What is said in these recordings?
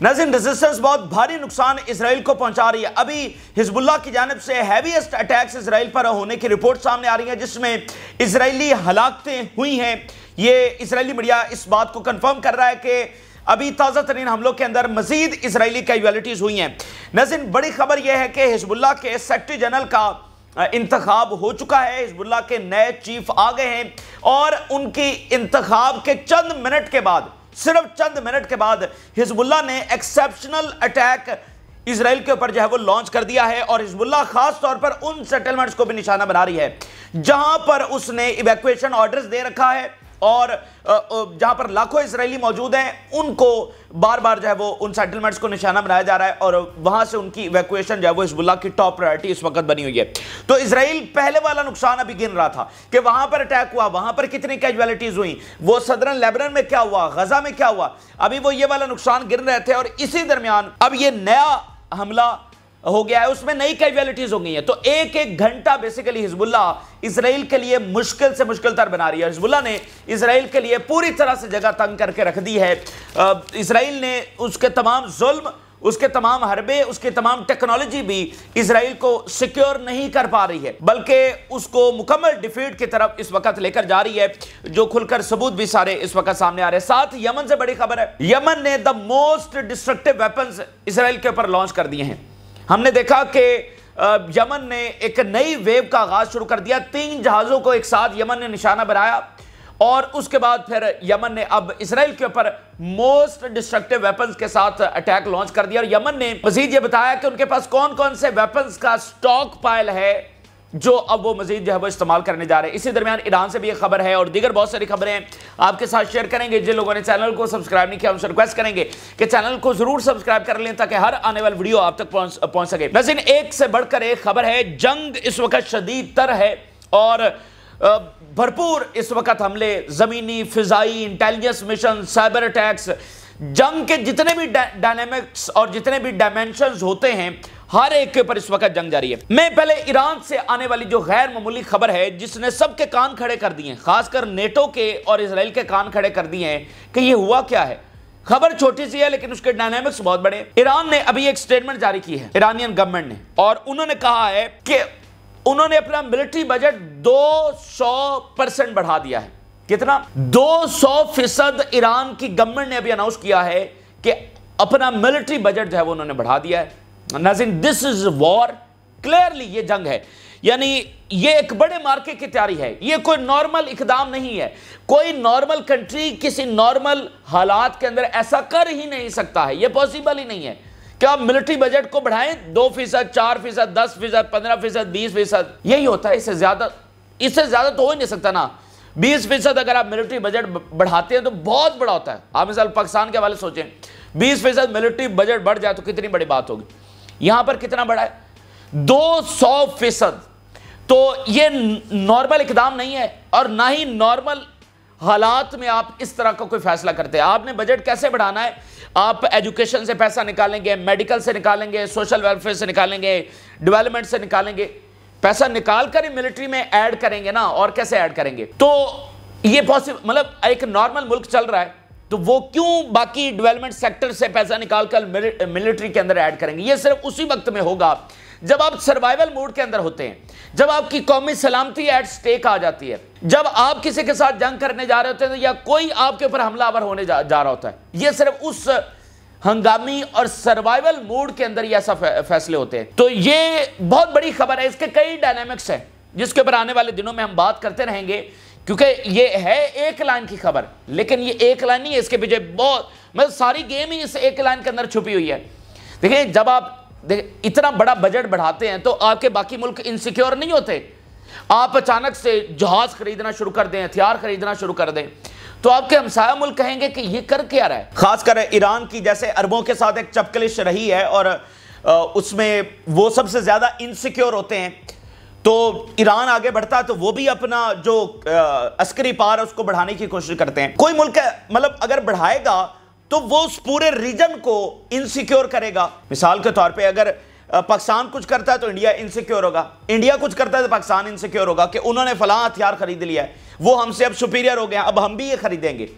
नाज़रीन, रेजिस्टेंस बहुत भारी नुकसान इसराइल को पहुंचा रही है। अभी हिजबुल्लाह की जानिब से हैवीएस्ट अटैक्स इसराइल पर होने की रिपोर्ट सामने आ रही है, जिसमें इसराइली हलाकतें हुई हैं। ये इसराइली मीडिया इस बात को कंफर्म कर रहा है कि अभी ताज़ा तरीन हमलों के अंदर मजीद इसराइली कैजुअलिटीज हुई हैं। नाज़रीन, बड़ी खबर यह है कि हिजबुल्लाह के सेक्रेटरी जनरल का इंतखाब हो चुका है। हिजबुल्लाह के नए चीफ आ गए हैं और उनकी इंतखाब के चंद मिनट के बाद, सिर्फ चंद मिनट के बाद, हिजबुल्लाह ने एक्सेप्शनल अटैक इसराइल के ऊपर जो है वो लॉन्च कर दिया है। और हिजबुल्लाह खास तौर पर उन सेटलमेंट्स को भी निशाना बना रही है जहां पर उसने इवैक्यूएशन ऑर्डर्स दे रखा है और जहां पर लाखों इसराइली मौजूद हैं, उनको बार बार जो है वो उन सेटलमेंट्स को निशाना बनाया जा रहा है और वहां से उनकी इवैक्यूएशन जो है वो हिजबुल्लाह की टॉप प्रायोरिटी इस वक्त बनी हुई है। तो इसराइल पहले वाला नुकसान अभी गिन रहा था कि वहां पर अटैक हुआ, वहां पर कितनी कैजुअलिटीज हुई, वो सदरन लेबनान में क्या हुआ, गजा में क्या हुआ, अभी वो ये वाला नुकसान गिन रहे थे। और इसी दरमियान अब ये नया हमला हो गया है, उसमें नई कैजुअलिटीज हो गई हैं। तो एक एक घंटा बेसिकली हिजबुल्लाह इसराइल के लिए मुश्किल से मुश्किल तर बना रही है। हिजबुल्लाह ने इसराइल के लिए पूरी तरह से जगह तंग करके रख दी है। इसराइल ने उसके तमाम जुल्म, उसके तमाम हरबे, उसकी तमाम टेक्नोलॉजी भी इसराइल को सिक्योर नहीं कर पा रही है, बल्कि उसको मुकम्मल डिफीट की तरफ इस वक्त लेकर जा रही है, जो खुलकर सबूत भी सारे इस वक्त सामने आ रहे हैं। साथ यमन से बड़ी खबर है, यमन ने the most destructive weapons Israel के ऊपर लॉन्च कर दिए हैं। हमने देखा कि यमन ने एक नई वेव का आगाज शुरू कर दिया। 3 जहाजों को एक साथ यमन ने निशाना बनाया और उसके बाद फिर यमन ने अब इसराइल के ऊपर मोस्ट डिस्ट्रक्टिव वेपन्स के साथ अटैक लॉन्च कर दिया। और यमन ने मजीद ये बताया कि उनके पास कौन कौन से वेपन्स का स्टॉक पाइल है जो अब वो मजीद जो है वो इस्तेमाल करने जा रहे हैं। इसी दरमियान ईरान से भी एक खबर है और दीगर बहुत सारी खबरें आपके साथ शेयर करेंगे। जिन लोगों ने चैनल को सब्सक्राइब नहीं किया, उनसे रिक्वेस्ट करेंगे कि चैनल को जरूर सब्सक्राइब कर लें ताकि हर आने वाली वीडियो आप तक पहुंच सके। नाज़रीन, एक से बढ़कर एक खबर है। जंग इस वक्त शदीद तर है और भरपूर इस वक्त हमले, जमीनी, Fizaia, intelligence mission, cyber attacks, जंग के जितने भी डायनेमिक्स और जितने भी डायमेंशंस होते हैं, हर एक के ऊपर इस वक्त जंग जारी है। मैं पहले ईरान से आने वाली जो गैर मामूली खबर है जिसने सबके कान खड़े कर दिए हैं, खासकर नेटो के और इजराइल के कान खड़े कर दिए हैं कि ये हुआ क्या है। खबर छोटी सी है लेकिन उसके डायनामिक्स बहुत बड़े। ईरान ने अभी एक स्टेटमेंट जारी की है, ईरानियन गवर्नमेंट ने, और उन्होंने कहा है कि उन्होंने अपना मिलिट्री बजट 200% बढ़ा दिया है। कितना? 200% ईरान की गवर्नमेंट ने अभी अनाउंस किया है कि अपना मिलिट्री बजट जो है वो उन्होंने बढ़ा दिया है। नाज़रीन, दिस इज वॉर, क्लियरली ये जंग है, यानी ये एक बड़े मार्के की तैयारी है। ये कोई नॉर्मल इकदाम नहीं है। कोई नॉर्मल कंट्री किसी नॉर्मल हालात के अंदर ऐसा कर ही नहीं सकता है, ये पॉसिबल ही नहीं है कि आप मिलिट्री बजट को बढ़ाएं 2%, 4%, 10%, 15%, 20%। यही होता है, इससे ज्यादा तो हो ही नहीं सकता ना। 20% अगर आप मिलिट्री बजट बढ़ाते हैं तो बहुत बड़ा होता है। आप मिसाल पाकिस्तान के हवाले सोचें, 20% मिलिट्री बजट बढ़ जाए तो कितनी बड़ी बात होगी। यहां पर कितना बढ़ा है? 200%। तो ये नॉर्मल इकदाम नहीं है और ना ही नॉर्मल हालात में आप इस तरह का कोई फैसला करते हैं। आपने बजट कैसे बढ़ाना है? आप एजुकेशन से पैसा निकालेंगे, मेडिकल से निकालेंगे, सोशल वेलफेयर से निकालेंगे, डेवलपमेंट से निकालेंगे, पैसा निकाल कर ही मिलिट्री में ऐड करेंगे ना, और कैसे ऐड करेंगे? तो ये पॉसिबल, मतलब एक नॉर्मल मुल्क चल रहा है तो वो क्यों बाकी डेवलपमेंट सेक्टर से पैसा निकालकर मिलिट्री के अंदर ऐड करेंगे? ये सिर्फ उसी वक्त में होगा जब आप सर्वाइवल मोड के अंदर होते हैं, जब आपकी कौमी सलामती एट स्टेक आ जाती है, जब आप किसी के साथ जंग करने जा रहे होते हैं या कोई आपके ऊपर हमलावर होने जा रहा होता है। ये सिर्फ उस हंगामी और सर्वाइवल मोड के अंदर ये ऐसा फैसले होते हैं। तो ये बहुत बड़ी खबर है, इसके कई डायनामिक्स हैं जिसके ऊपर आने वाले दिनों में हम बात करते रहेंगे, क्योंकि ये है एक लाइन की खबर, लेकिन ये एक लाइन नहीं है, इसके पीछे बहुत, मतलब सारी गेम ही इस एक लाइन के अंदर छुपी हुई है। देखिए, जब आप इतना बड़ा बजट बढ़ाते हैं तो आपके बाकी मुल्क इनसिक्योर नहीं होते। आप अचानक से जहाज खरीदना शुरू कर दें, हथियार खरीदना शुरू कर दें, तो आपके हमसाया मुल्क कहेंगे कि ये कर क्या रहा है। खासकर ईरान की जैसे अरबों के साथ एक चपकलिश रही है और उसमें वो सबसे ज्यादा इनसिक्योर होते हैं। तो ईरान आगे बढ़ता है तो वो भी अपना जो अस्करी पार है उसको बढ़ाने की कोशिश करते हैं। कोई मुल्क मतलब अगर बढ़ाएगा तो वो उस पूरे रीजन को इनसिक्योर करेगा। मिसाल के तौर पे अगर पाकिस्तान कुछ करता है तो इंडिया इनसिक्योर होगा, इंडिया कुछ करता है तो पाकिस्तान इनसिक्योर होगा कि उन्होंने फलां हथियार खरीद लिया है, वो हमसे अब सुपीरियर हो गए, अब हम भी ये खरीदेंगे।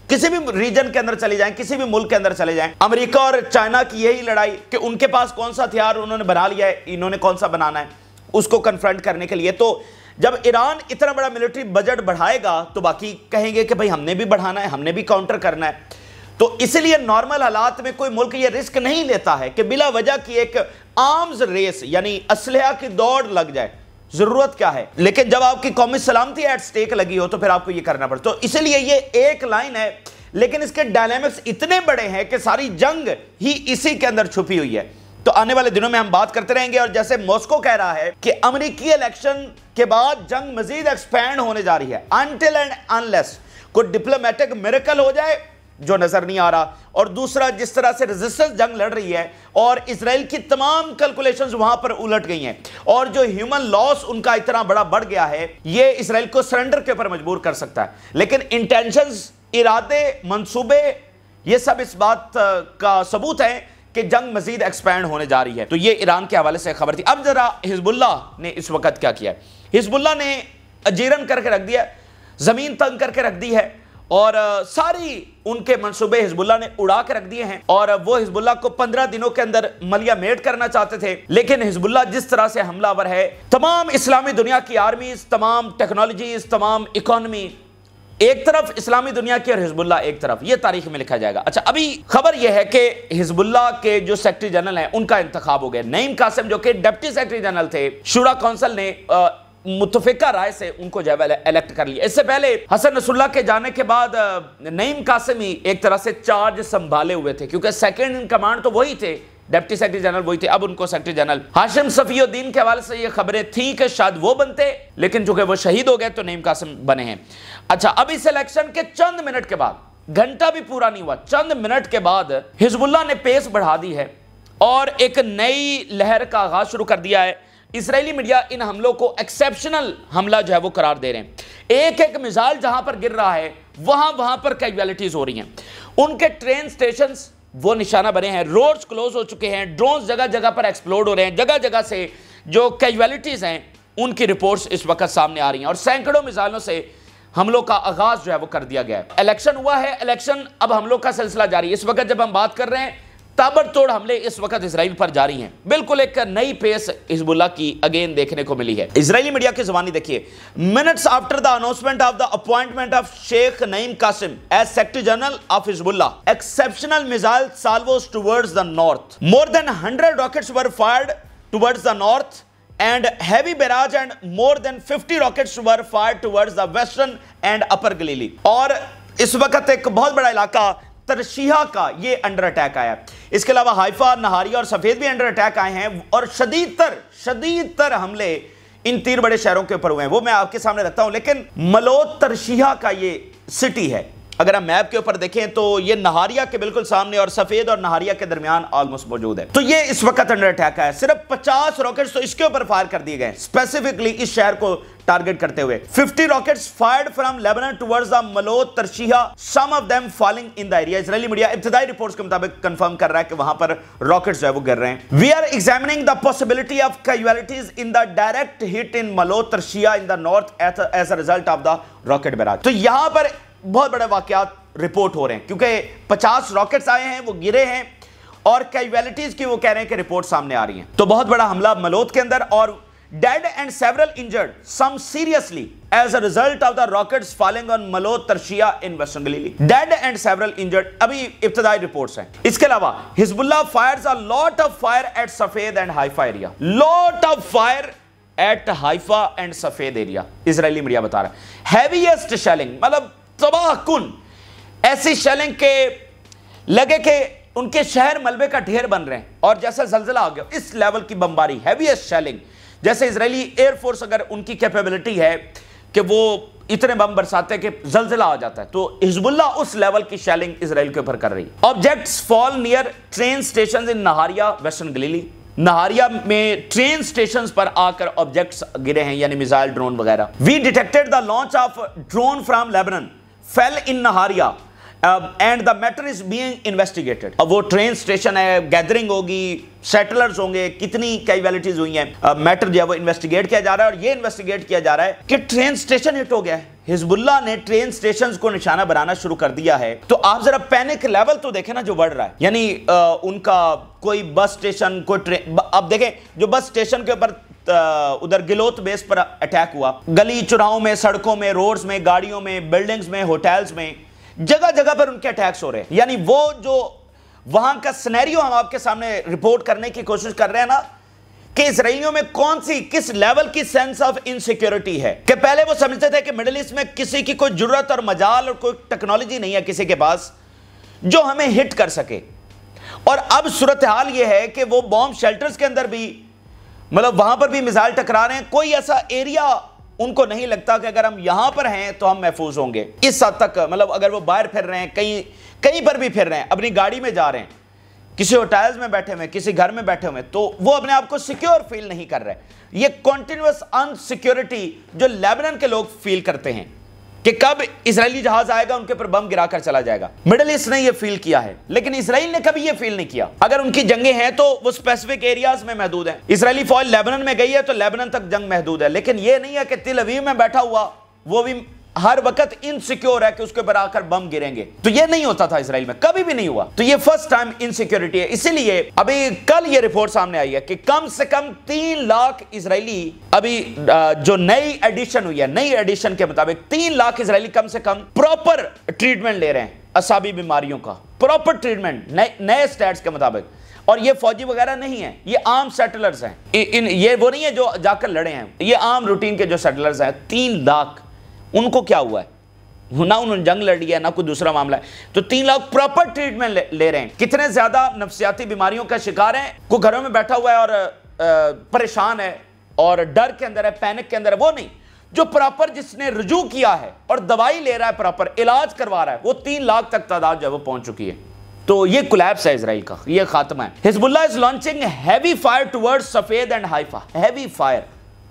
किसी भी रीजन के अंदर चले जाएं, किसी भी मुल्क के अंदर चले जाएं, अमेरिका और चाइना की यही लड़ाई कि उनके पास कौन सा हथियार उन्होंने बना लिया है, इन्होंने कौन सा बनाना है उसको कन्फ्रंट करने के लिए। तो जब ईरान इतना बड़ा मिलिट्री बजट बढ़ाएगा तो बाकी कहेंगे कि भाई हमने भी बढ़ाना है, हमने भी काउंटर करना है। तो इसलिए नॉर्मल हालात में कोई मुल्क ये रिस्क नहीं लेता है कि बिला वजह की एक आर्म्स रेस यानी असलहा की दौड़ लग जाए। जरूरत क्या है, लेकिन जब आपकी कौमी सलामती एट स्टेक लगी हो तो फिर आपको ये करना पड़ता। तो इसलिए ये एक लाइन है, लेकिन इसके डायनामिक्स इतने बड़े हैं कि सारी जंग ही इसी के अंदर छुपी हुई है। तो आने वाले दिनों में हम बात करते रहेंगे। और जैसे मॉस्को कह रहा है कि अमेरिकी इलेक्शन के बाद जंग मजीद एक्सपैंड होने जा रही है, अनटिल एंड अनलेस कोई डिप्लोमेटिक मिरेकल हो जाए जो नजर नहीं आ रहा। और दूसरा, जिस तरह से रेजिस्टेंस जंग लड़ रही है और इजराइल की तमाम कैलकुलेशंस वहां पर उलट गई हैं और जो ह्यूमन लॉस उनका इतना बड़ा बढ़ गया है, ये इजराइल को सरेंडर के ऊपर मजबूर कर सकता है। लेकिन इंटेंशंस, इरादे, मंसूबे, ये सब इस बात का सबूत है कि जंग मजीद एक्सपैंड होने जा रही है। तो ये ईरान के हवाले से खबर थी। अब जरा हिजबुल्लाह ने इस वक्त क्या किया है। हिजबुल्लाह ने अजीरन करके रख दिया, जमीन तंग करके रख दी है और सारी उनके मंसूबे हिजबुल्लाह ने उड़ा के रख दिए हैं। और वो हिजबुल्लाह को 15 दिनों के अंदर मलिया मेट करना चाहते थे, लेकिन हिजबुल्लाह जिस तरह से हमलावर है, तमाम इस्लामी दुनिया की आर्मीज, तमाम टेक्नोलॉजीज, तमाम इकोनॉमी एक तरफ इस्लामी दुनिया की और हिजबुल्लाह एक तरफ, ये तारीख में लिखा जाएगा। अच्छा, अभी खबर यह है कि हिजबुल्लाह के जो सेक्रेटरी जनरल हैं उनका इंतखाब हो गया। नईम कासिम जो कि डिप्टी सेक्रेटरी जनरल थे, शूरा काउंसिल ने मुतफिका राय से उनको जो है इलेक्ट कर लिया। इससे पहले हसन नसरुल्लाह के जाने के बाद नईम कासिम ही एक तरह से चार्ज संभाले हुए थे, क्योंकि सेकंड इन कमांड तो वही थे, डिप्टी सेक्रेटरी जनरल वही थे। अब उनको सेक्रेटरी जनरल हाशिम सफीउद्दीन के हवाले से ये खबरें थी कि शायद वो बनते, लेकिन चूंकि वो शहीद हो गए तो नईम कासिम बने हैं। अच्छा, अब इस इलेक्शन के चंद मिनट के बाद, घंटा भी पूरा नहीं हुआ, चंद मिनट के बाद हिजबुल्लाह ने पेस बढ़ा दी है और एक नई लहर का आगाज शुरू कर दिया है। इजरायली मीडिया इन हमलों को एक्सेप्शनल हमला जो है वो करार दे रहे हैं। एक एक मिसाइल जहां पर गिर रहा है वहां पर कैजुअलिटीज हो रही हैं। उनके ट्रेन स्टेशन वो निशाना बने हैं, रोड्स क्लोज हो चुके हैं, ड्रोन्स जगह जगह पर एक्सप्लोड हो रहे हैं, जगह जगह से जो कैजुअलिटीज हैं उनकी रिपोर्ट्स इस वक्त सामने आ रही हैं और सैकड़ों मिसाइलों से हमलों का आगाज जो है वो कर दिया गया है। इलेक्शन हुआ है, इलेक्शन अब हमलों का सिलसिला जारी है। इस वक्त जब हम बात कर रहे हैं, ताबड़तोड़ हमले इस वक्त इजराइल पर जारी हैं। बिल्कुल एक नई पेस हिजबुल्लाह की अगेन देखने को मिली है। इजरायली मीडिया की जुबानी देखिए, minutes after the announcement of the appointment of Sheikh Naim Qassem as secretary general of Hezbollah, exceptional missile salvos towards the north, more than 100 rockets were fired towards the north and heavy barrage and more than 50 rockets were fired towards the western and upper Galilee। और इस वक्त एक बहुत बड़ा इलाका तरशीहा का ये under attack आया। इसके अलावा हाइफा, नहारिया और सफेद भी अंडर अटैक आए हैं और शदीद तर हमले इन 3 बड़े शहरों के ऊपर हुए हैं। वो मैं आपके सामने रखता हूं, लेकिन मलोत तरशीहा का ये सिटी है। अगर हम मैप के ऊपर देखें तो ये नहारिया के बिल्कुल सामने और सफेद और नहारिया के दरमियान ऑलमोस्ट मौजूद है। तो ये इस वक्त अंडर अटैक है। सिर्फ 50 रॉकेट्स तो इसके ऊपर फायर कर दिए गए, स्पेसिफिकली इस शहर को टारगेट करते हुए। 50 rockets fired from Lebanon towards the Ma'alot Tarshiha, some of them falling in the area. इजरायली मीडिया इब्तिदाई रिपोर्ट्स के मुताबिक कंफर्म कर रहा है कि वहां पर रॉकेट्स जो है वो गिर रहे हैं। We are examining the possibility of casualties in the direct hit in Ma'alot Tarshiha in the north as a result of the rocket barrage. तो यहां पर बहुत बड़े वाकयात रिपोर्ट हो रहे हैं, क्योंकि 50 रॉकेट्स आए हैं, वो गिरे हैं और कैजुअलिटीज की वो कह रहे हैं कि रिपोर्ट सामने आ रही हैं। तो बहुत बड़ा हमला मलोत के अंदर और dead and several injured, some seriously as a result of the rockets falling on Ma'alot Tarshiha in western Galilee. Dead and several injured अभी इब्तिदाई रिपोर्ट्स हैं। इसके अलावा Hezbollah fires a lot of fire at Safed and Haifa area, lot of fire at Haifa and Safed area, इजरायली media बता रहा है। Heaviest shelling, मतलब तबाह कुन ऐसी शेलिंग के लगे कि उनके शहर मलबे का ढेर बन रहे हैं और जैसा जलजिला आ गया इस लेवल की बमबारी, हैवीएस्ट शेलिंग। जैसे इजरायली एयरफोर्स अगर उनकी कैपेबिलिटी है कि वो इतने बम बरसाते कि जलजिला आ जाता है, तो हिजबुल्लाह उस लेवल की शेलिंग इजराइल के ऊपर कर रही है। Objects fall near train station in Nahariya western Galilee, Nahariya में ट्रेन स्टेशंस पर आकर ऑब्जेक्ट्स गिरे हैं, यानी मिसाइल, ड्रोन वगैरह। We detected the launch of drone from Lebanon fell in Nahariya and the matter is being investigated. अब वो train station है, गैदरिंग होगी, सेटलर्स होंगे, कितनी कैजुअलिटीज हुई हैं, मैटर जो है वो इन्वेस्टिगेट किया जा रहा है। और ये इन्वेस्टिगेट किया जा रहा है कि ट्रेन स्टेशन हिट हो गया है, हिजबुल्लाह ने ट्रेन स्टेशंस को निशाना बनाना शुरू कर दिया है, तो आप जरा पैनिक लेवल तो देखें ना जो बढ़ रहा है। यानी उनका कोई बस स्टेशन, कोई ट्रेन, आप देखें जो बस स्टेशन के ऊपर उधर गिलोत बेस पर अटैक हुआ, गली चौराहों में, सड़कों में, रोड्स में, गाड़ियों में, बिल्डिंग्स में, होटल्स में, जगह जगह पर उनके अटैक्स हो रहे हैं। यानी वो जो वहां का सिनेरियो हम आपके सामने रिपोर्ट करने की कोशिश कर रहे हैं ना, कि इसराइलियों में कौन सी, किस लेवल की सेंस ऑफ इनसिक्योरिटी है, कि पहले वो समझते थे कि मिडिल ईस्ट में किसी की कोई जरूरत और मजाल और कोई टेक्नोलॉजी नहीं है किसी के पास जो हमें हिट कर सके। और अब सूरत हाल ये है कि वो बॉम्ब शेल्टर्स के अंदर भी, मतलब वहां पर भी मिसाइल टकरा रहे हैं। कोई ऐसा एरिया उनको नहीं लगता कि अगर हम यहां पर हैं तो हम महफूज होंगे। इस हद तक, मतलब अगर वो बाहर फिर रहे हैं, कहीं पर भी फिर रहे हैं, अपनी गाड़ी में जा रहे हैं, किसी होटल्स में बैठे हुए, किसी घर में बैठे हुए, तो वो अपने आप को सिक्योर फील नहीं कर रहे। ये कॉन्टिन्यूअस अनसिक्योरिटी जो लेबनान के लोग फील करते हैं कि कब इजरायली जहाज आएगा उनके ऊपर बम गिराकर चला जाएगा, मिडिल ईस्ट ने ये फील किया है, लेकिन इसराइल ने कभी ये फील नहीं किया। अगर उनकी जंगें हैं तो वो स्पेसिफिक एरियाज में महदूद है। इजरायली फौज लेबनान में गई है तो लेबनान तक जंग महदूद है, लेकिन ये नहीं है कि तेल अवीव में बैठा हुआ वो भी हर वक्त इनसिक्योर है कि उसके ऊपर आकर बम गिरेंगे। तो ये नहीं होता था इसराइल में, कभी भी नहीं हुआ। तो ये फर्स्ट टाइम इनसिक्योरिटी है। इसीलिए अभी कल ये रिपोर्ट सामने आई है कि कम से कम 3 लाख इजरायली, अभी जो नई एडिशन हुई है, नई एडिशन के मुताबिक 3 लाख इजरायली कम से कम प्रॉपर ट्रीटमेंट ले रहे हैं असाबी बीमारियों का, प्रॉपर ट्रीटमेंट नए स्टैट्स के मुताबिक। और ये फौजी वगैरह नहीं है, ये आम सेटलर्स हैं। ये वो नहीं है जो जाकर लड़े हैं, ये आम रूटीन के जो सेटलर्स हैं। 3 लाख, उनको क्या हुआ है, ना उन्होंने जंग लड़ी है ना कोई दूसरा मामला है, तो 3 लाख प्रॉपर ट्रीटमेंट ले रहे हैं। कितने ज्यादा नफ्सियाती बीमारियों का शिकार है, कोई घरों में बैठा हुआ है और परेशान है और डर के अंदर है, पैनिक के अंदर है, वो नहीं, जो प्रॉपर जिसने रुजू किया है और दवाई ले रहा है, प्रॉपर इलाज करवा रहा है, वो 3 लाख तक तादाद जो है वो पहुंच चुकी है। तो ये कोलैप्स है इजराइल का, ये खात्मा है। Hezbollah is launching heavy fire towards Safed and Haifa, heavy fire,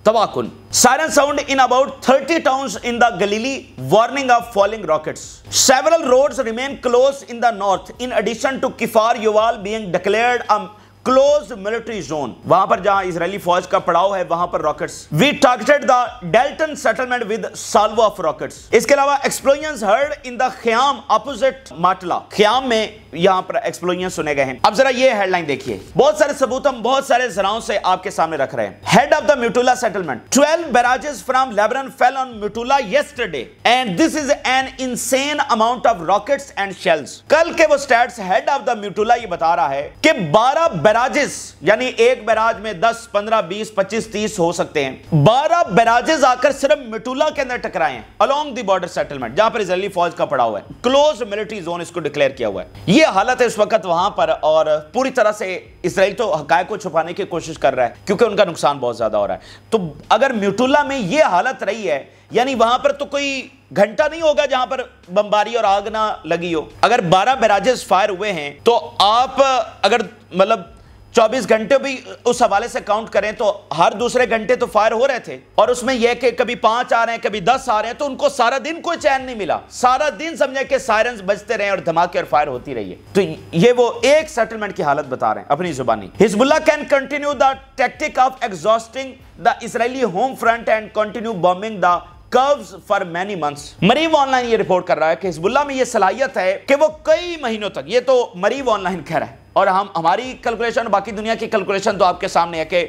तवाकुन। Siren sound in about 30 towns in the Galilee, warning of falling rockets. Several roads remain closed in the north, in addition to Kfar Yuval being declared a closed military zone. वहां पर जहां Israeli फौज का पड़ाव है वहां पर rockets. We targeted the Dalton settlement with salvo of rockets. इसके अलावा explosions heard in the Khiam opposite Matla. Khiam में यहां पर explosions सुने गए हैं। अब जरा ये हेडलाइन देखिए, बहुत सारे सबूत हम बहुत सारे जराओं से आपके सामने रख रहे हैं। Head of the Metula settlement, 12 barrages from Lebanon fell on Metula yesterday, and this is an insane amount of rockets and shells. कल के वो stats head of the Metula ये बता रहा है कि 12 बैराजेस, यानी एक बैराज में 10, 15, 20, 25, 30 हो सकते हैं, 12 बैराजेस आकर सिर्फ मिटुला के अंदर टकराए हैं, अलोंग द बॉर्डर सेटलमेंट, जहां पर इजरायली फौज का पड़ा हुआ है। क्लोज मिलिट्री जोन इसको डिक्लेयर किया हुआ है। ये हालत है इस वक्त वहां पर, और पूरी तरह से इसराइल तो हकायक को छुपाने की कोशिश कर रहा है क्योंकि उनका नुकसान बहुत ज्यादा हो रहा है। तो अगर मिटुला में ये हालत रही है, यानी वहां पर तो कोई घंटा नहीं होगा जहां पर बमबारी और आग ना लगी हो। अगर 12 बैराजेस फायर हुए हैं तो आप अगर मतलब 24 घंटे भी उस हवाले से काउंट करें तो हर दूसरे घंटे तो फायर हो रहे थे, और उसमें यह कि कभी 5 आ रहे हैं, कभी 10 आ रहे हैं, तो उनको सारा दिन कोई चैन नहीं मिला। सारा दिन समझे कि सायरन्स बजते रहे और धमाके और फायर होती रही है। तो ये वो एक सेटलमेंट की हालत बता रहे हैं अपनी जुबानी। Hezbollah can continue the tactic of exhausting the Israeli home front and continue bombing the curves for many months. Maariv online ये रिपोर्ट कर रहा है कि हिजबुल्लाह में ये सलाहियत है कि वो कई महीनों तक, ये तो मरीव ऑनलाइन कह रहा है, और हमारी कैलकुलेशन, बाकी दुनिया की कैलकुलेशन तो आपके सामने है कि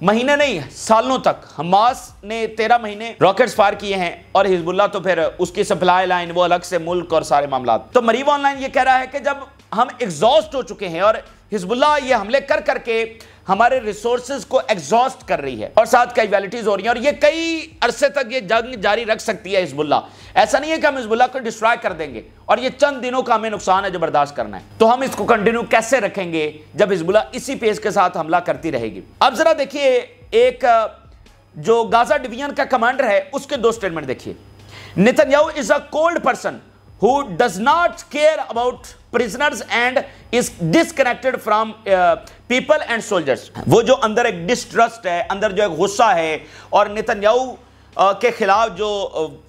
महीने नहीं सालों तक हमास ने 13 महीने रॉकेट्स फायर किए हैं, और हिजबुल्लाह तो फिर उसकी सप्लाई लाइन वो अलग से मुल्क और सारे मामला। तो मरीव ऑनलाइन ये कह रहा है कि जब हम एग्जॉस्ट हो चुके हैं और हिजबुल्लाह ये हमले कर करके हमारे रिसोर्सेज को एग्जॉस्ट कर रही है और साथ कैजुअलिटीज हो रही हैं, और ये कई अरसे तक ये जंग जारी रख सकती है हिजबुल्लाह। ऐसा नहीं है कि हम हिजबुल्लाह को डिस्ट्रॉय कर देंगे और ये चंद दिनों का हमें नुकसान है जो बर्दाश्त करना है, तो हम इसको कंटिन्यू कैसे रखेंगे जब हिजबुल्लाह इसी पेस के साथ हमला करती रहेगी। अब जरा देखिए, एक जो गाजा डिवीजन का कमांडर है उसके 2 स्टेटमेंट देखिए। Netanyahu is a cold person who does not care about prisoners and is disconnected from people and soldiers। वो जो अंदर एक डिस्ट्रस्ट है, अंदर जो एक गुस्सा है, और नेतन्याहू کے خلاف جو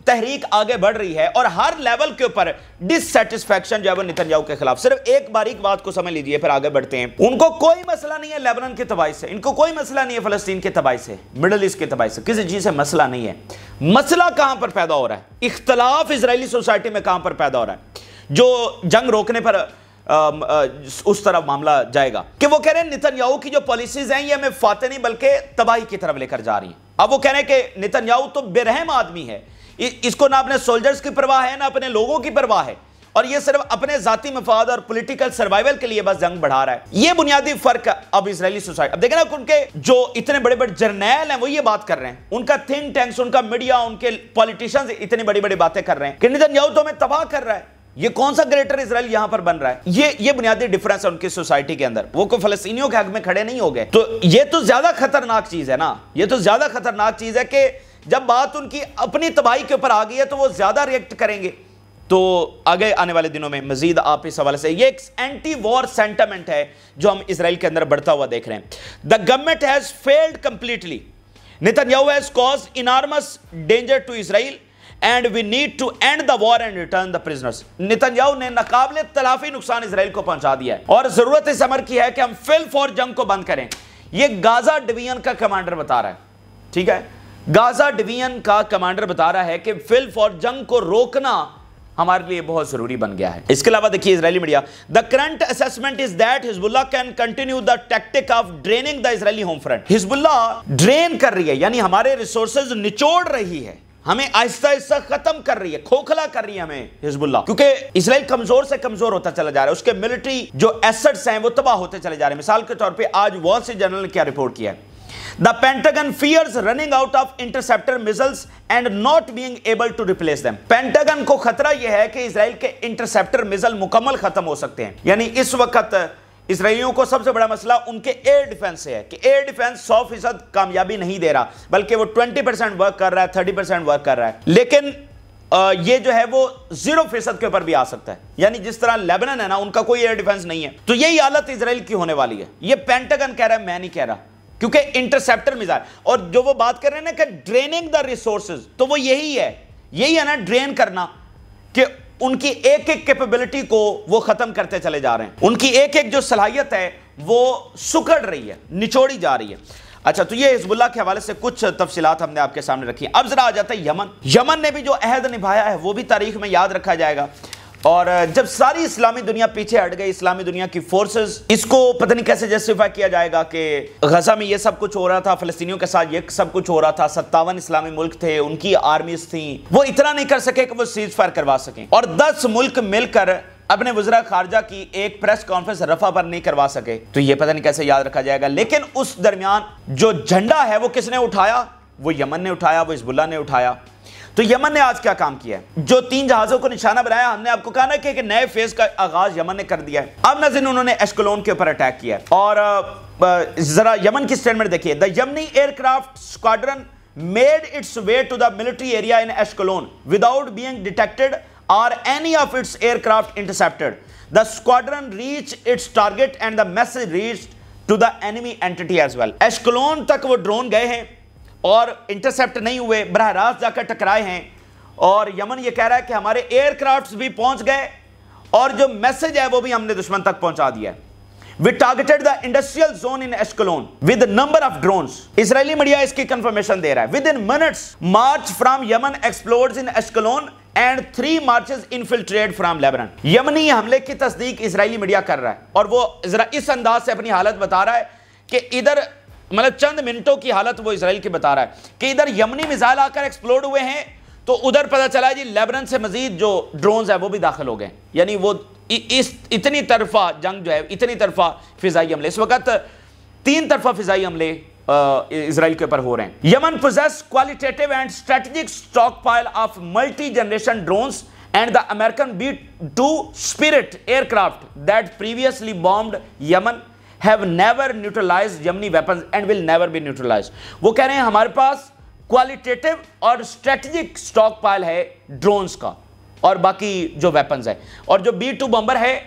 تحریک آگے بڑھ رہی ہے اور ہر لیول کے اوپر ڈس سیٹسفیکشن جو ہے وہ نتن یاہو کے خلاف. صرف ایک باریک بات کو سمجھ لیجئے پھر آگے بڑھتے ہیں. ان کو کوئی مسئلہ نہیں ہے لیبنان کی تباہی سے, ان کو کوئی مسئلہ نہیں ہے فلسطین کی تباہی سے, مڈل ایسٹ کی تباہی سے, کسی چیز سے مسئلہ نہیں ہے. مسئلہ کہاں پر پیدا ہو رہا ہے, اختلاف اسرائیلی سوسائٹی میں کہاں پر پیدا ہو رہا ہے, جو جنگ روکنے پر اس طرح معاملہ جائے گا کہ وہ کہہ رہے ہیں نتن یاہو کی جو پالیسیز ہیں یہ ہمیں فاتح نہیں بلکہ تباہی کی طرف لے کر جا رہی ہیں. اب وہ کہہ رہے ہیں کہ نتن یاہو تو بے رحم آدمی ہے, اس کو نہ اپنے سولجرز کی پرواہ ہے نہ اپنے لوگوں کی پرواہ ہے, اور یہ صرف اپنے ذاتی مفاد اور پولیٹیکل سروائیول کے لیے بس جنگ بڑھا رہا ہے. یہ بنیادی فرق اب اسرائیلی سوسائٹی. اب دیکھیں نا ان کے جو اتنے بڑے بڑے جرنیل ہیں وہ یہ بات کر رہے ہیں, ان کا تھنک ٹینکس, ان کا میڈیا, ان کے پولیٹیشنز اتنی بڑی بڑی باتیں کر رہے ہیں کہ نتن یاہو تو ہمیں تباہ کر رہا ہے. یہ کون سا گریٹر اسرائیل یہاں پر بن رہا ہے؟ یہ بنیادی ڈیفرنس ہے ان کی سوسائٹی کے اندر. وہ کوئی فلسطینیوں کے حق میں کھڑے نہیں ہو گئے. تو یہ تو زیادہ خطرناک چیز ہے نا, یہ تو زیادہ خطرناک چیز ہے کہ جب بات ان کی اپنی تباہی کے اوپر آ گئی ہے تو وہ زیادہ ریئیکٹ کریں گے. تو آگے آنے والے دنوں میں مزید آپ اس حوالے سے, یہ ایک اینٹی وار سینٹیمنٹ ہے جو ہم اسرائیل کے اندر بڑھتا ہوا دیکھ رہے ہیں. The government has failed completely. Netanyahu has caused enormous danger to Israel and we need to end the war and return the prisoners. Nitin Yahoo نے ناقابل تلافی نقصان اسرائیل کو پہنچا دیا ہے اور ضرورت اس امر کی ہے کہ ہم فل فور جنگ کو بند کریں. یہ غازہ ڈویژن کا کمانڈر بتا رہا ہے, ٹھیک ہے, غازہ ڈویژن کا کمانڈر بتا رہا ہے کہ فل فور جنگ کو روکنا ہمارے لیے بہت ضروری بن گیا ہے. اس کے علاوہ دیکھیے اسرائیلی media, the current assessment is that Hezbollah can continue the tactic of draining the Israeli home front. حزب اللہ ڈرین کر رہی ہے, یعنی ہمارے ریسورسز نچوڑ رہی ہے, ہمیں آہستہ آہستہ ختم کر رہی ہے, کھوکھلا کر رہی ہے ہمیں حزب اللہ, کیونکہ اسرائیل کمزور سے کمزور ہوتا چلا جا رہا ہے, اس کے ملٹری جو ایسٹس ہیں وہ تباہ ہوتے چلے جا رہے ہیں. مثال کے طور پہ آج وال اسٹریٹ جرنل نے کیا رپورٹ کیا ہے, The Pentagon fears running out of interceptor missiles and not being able to replace them. Pentagon کو خطرہ یہ ہے کہ اسرائیل کے انٹرسیپٹر میزل مکمل ختم ہو سکتے ہیں. یعنی اس وقت اسرائیلیوں کو سب سے بڑا مسئلہ ان کے ایئر ڈیفنس سے ہے کہ ایئر ڈیفنس 100% کامیابی نہیں دے رہا, بلکہ وہ 20% ورک کر رہا ہے, 30% ورک کر رہا ہے, لیکن یہ جو ہے وہ 0% کے اوپر بھی آ سکتا ہے. یعنی جس طرح لیبنان ہے نا, ان کا کوئی ایئر ڈیفنس نہیں ہے. تو یہی حالت اسرائیل کی ہونے والی ہے. یہ پینٹاگن کہہ رہا ہے, میں نہیں کہہ رہا, کیونکہ انٹرسیپٹر میزائل. اور جو وہ بات کر رہے ہیں نا کہ ڈریننگ دا ریسورسز, تو وہ یہی ہے نا ڈرین کرنا, کہ ان کی ایک ایک کیپیبلٹی کو وہ ختم کرتے چلے جا رہے ہیں. ان کی ایک ایک جو صلاحیت ہے وہ سکڑ رہی ہے, نچوڑی جا رہی ہے. اچھا, تو یہ حزب اللہ کے حوالے سے کچھ تفصیلات ہم نے آپ کے سامنے رکھی ہیں. اب ذرا آ جاتا ہے یمن. یمن نے بھی جو عہد نبھایا ہے وہ بھی تاریخ میں یاد رکھا جائے گا. اور جب ساری اسلامی دنیا پیچھے ہٹ گئی, اسلامی دنیا کی فورسز, اس کو پتہ نہیں کیسے جسٹیفائی کیا جائے گا کہ غزہ میں یہ سب کچھ ہو رہا تھا, فلسطینیوں کے ساتھ یہ سب کچھ ہو رہا تھا, 57 اسلامی ملک تھے, ان کی آرمیز تھیں, وہ اتنا نہیں کر سکے کہ وہ سیز فائر کروا سکیں, اور 10 ملک مل کر اپنے وزراء خارجہ کی ایک پریس کانفرنس رفح پر نہیں کروا سکے. تو یہ پتہ نہیں کیسے یاد رکھا جائے گا. لیکن اس درمیان جو جھنڈا ہے وہ کس نے اٹھایا؟ وہ یمن نے اٹھایا, وہ حزب اللہ نے اٹھایا. تو یمن نے آج کیا کام کیا ہے؟ جو 3 جہازوں کو نشانہ بنایا, ہم نے آپ کو کہا نا کہ ایک نئے فیز کا آغاز یمن نے کر دیا ہے. اب ناظرین انہوں نے ایشکلون کے اوپر اٹیک کیا ہے, اور ذرا یمن کی سٹیٹمنٹ دیکھیے. The Yemeni aircraft squadron made its way to the military area in Ashkelon without being detected or any of its aircraft intercepted. The squadron reached its target and the message reached to the enemy entity as well. ایشکلون تک وہ drone گئے ہیں اور intercept نہیں ہوئے, براہ راست جا کر ٹکرائے ہیں, اور یمن یہ کہہ رہا ہے کہ ہمارے ایئر کرافٹس بھی پہنچ گئے اور جو میسج ہے وہ بھی ہم نے دشمن تک پہنچا دیا ہے. We targeted the industrial zone in Ashkelon with a number of drones. اسرائیلی میڈیا اس کی کنفرمیشن دے رہا ہے. Within minutes, march from Yemen explodes in Ashkelon and 3 marches infiltrate from Lebanon. یمنی حملے کی تصدیق اسرائیلی میڈیا کر رہا ہے, اور وہ ذرا اس انداز سے اپنی حالت بتا رہا ہے کہ ادھر مطلب چند منٹوں کی حالت وہ اسرائیل کی بتا رہا ہے کہ ادھر یمنی میزائل آ کر ایکسپلوڈ ہوئے ہیں, تو ادھر پتہ چلا جی لیبنان سے مزید جو ڈرونز ہیں وہ بھی داخل ہو گئے. یعنی وہ اتنی طرفہ جنگ جو ہے, اتنی طرفہ فضائی حملے, اس وقت 3 طرفہ فضائی حملے اسرائیل کے اوپر ہو رہے ہیں. یمن possess qualitative and strategic stockpile of multi-generation drones and the American B-2 Spirit aircraft that previously bombed Yemen have never neutralized Yemeni weapons and will never be neutralized. وہ کہہ رہے ہیں ہمارے پاس کوالٹیٹیو اور اسٹریٹجک سٹاک پائل ہے drones کا اور باقی جو ویپنز ہے, اور جو B-2 بمبر ہے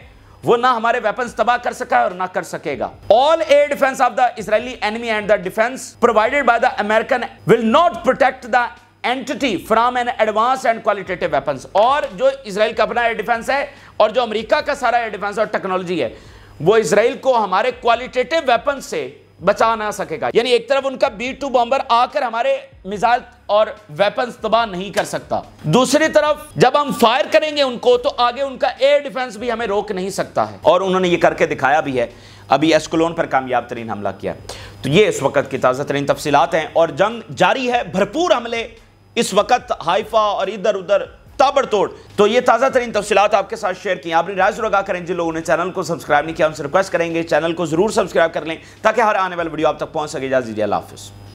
وہ نہ ہمارے ویپنز تباہ کر سکا ہے اور نہ کر سکے گا. All air defense of the Israeli enemy and the defense provided by the American will not protect the entity from an advanced and qualitative weapons. اور جو اسرائیل کا اپنا ایئر ڈیفنس ہے اور جو امریکہ کا سارا ایئر ڈیفنس اور ٹیکنالوجی ہے وہ اسرائیل کو ہمارے کوالٹیٹیو ویپن سے بچا نہ سکے گا. یعنی ایک طرف ان کا B-2 بامبر آ کر ہمارے میزائل اور ویپنز تباہ نہیں کر سکتا, دوسری طرف جب ہم فائر کریں گے ان کو تو آگے ان کا ایئر ڈیفنس بھی ہمیں روک نہیں سکتا ہے, اور انہوں نے یہ کر کے دکھایا بھی ہے. ابھی ایسکلون پر کامیاب ترین حملہ کیا. تو یہ اس وقت کی تازہ ترین تفصیلات ہیں, اور جنگ جاری ہے, بھرپور حملے اس وقت حائفہ اور ادھر ادھر تابڑ توڑ. تو یہ تازہ ترین تفصیلات آپ کے ساتھ شیئر کی. آپ نے رائے ضرور آگاہ کریں. جن لوگوں نے چینل کو سبسکرائب نہیں کیا ان سے ریکویسٹ کریں گے چینل کو ضرور سبسکرائب کر لیں تاکہ ہر آنے والی ویڈیو آپ تک پہنچ سکے. اجازت دیجیے, اللہ حافظ.